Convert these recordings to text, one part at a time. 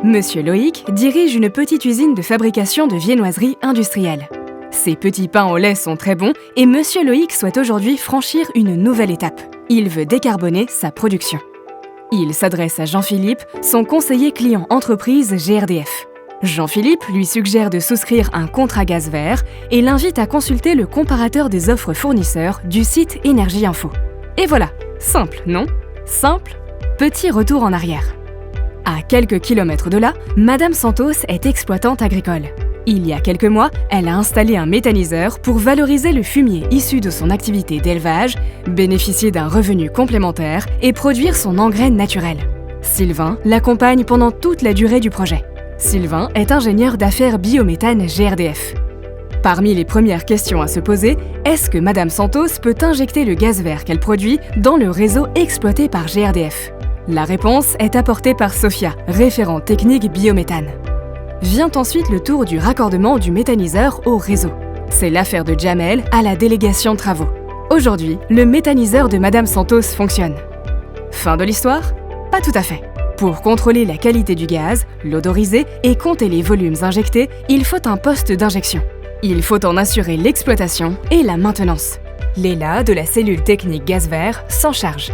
Monsieur Loïc dirige une petite usine de fabrication de viennoiseries industrielles. Ses petits pains au lait sont très bons et Monsieur Loïc souhaite aujourd'hui franchir une nouvelle étape. Il veut décarboner sa production. Il s'adresse à Jean-Philippe, son conseiller client entreprise GRDF. Jean-Philippe lui suggère de souscrire un contrat gaz vert et l'invite à consulter le comparateur des offres fournisseurs du site Énergie Info. Et voilà, simple, non? Simple, petit retour en arrière. À quelques kilomètres de là, Madame Santos est exploitante agricole. Il y a quelques mois, elle a installé un méthaniseur pour valoriser le fumier issu de son activité d'élevage, bénéficier d'un revenu complémentaire et produire son engrais naturel. Sylvain l'accompagne pendant toute la durée du projet. Sylvain est ingénieur d'affaires biométhane GRDF. Parmi les premières questions à se poser, est-ce que Madame Santos peut injecter le gaz vert qu'elle produit dans le réseau exploité par GRDF? La réponse est apportée par Sophia, référente technique biométhane. Vient ensuite le tour du raccordement du méthaniseur au réseau. C'est l'affaire de Jamel à la délégation travaux. Aujourd'hui, le méthaniseur de Madame Santos fonctionne. Fin de l'histoire? Pas tout à fait. Pour contrôler la qualité du gaz, l'odoriser et compter les volumes injectés, il faut un poste d'injection. Il faut en assurer l'exploitation et la maintenance. Léla, de la cellule technique gaz vert, s'en charge.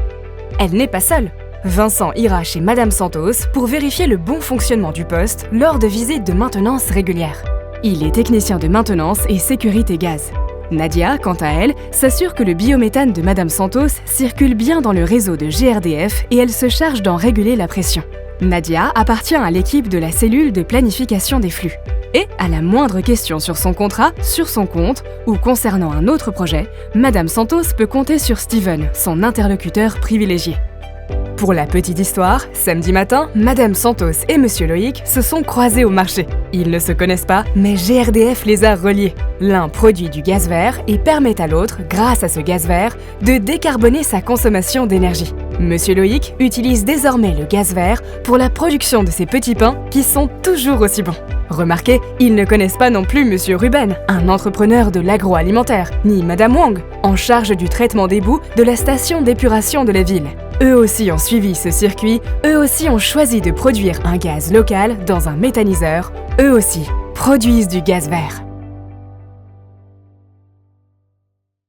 Elle n'est pas seule. Vincent ira chez Madame Santos pour vérifier le bon fonctionnement du poste lors de visites de maintenance régulières. Il est technicien de maintenance et sécurité gaz. Nadia, quant à elle, s'assure que le biométhane de Madame Santos circule bien dans le réseau de GRDF et elle se charge d'en réguler la pression. Nadia appartient à l'équipe de la cellule de planification des flux. Et à la moindre question sur son contrat, sur son compte ou concernant un autre projet, Madame Santos peut compter sur Steven, son interlocuteur privilégié. Pour la petite histoire, samedi matin, Madame Santos et Monsieur Loïc se sont croisés au marché. Ils ne se connaissent pas, mais GRDF les a reliés. L'un produit du gaz vert et permet à l'autre, grâce à ce gaz vert, de décarboner sa consommation d'énergie. Monsieur Loïc utilise désormais le gaz vert pour la production de ses petits pains qui sont toujours aussi bons. Remarquez, ils ne connaissent pas non plus Monsieur Ruben, un entrepreneur de l'agroalimentaire, ni Madame Wang, en charge du traitement des boues de la station d'épuration de la ville. Eux aussi ont suivi ce circuit, eux aussi ont choisi de produire un gaz local dans un méthaniseur, eux aussi produisent du gaz vert.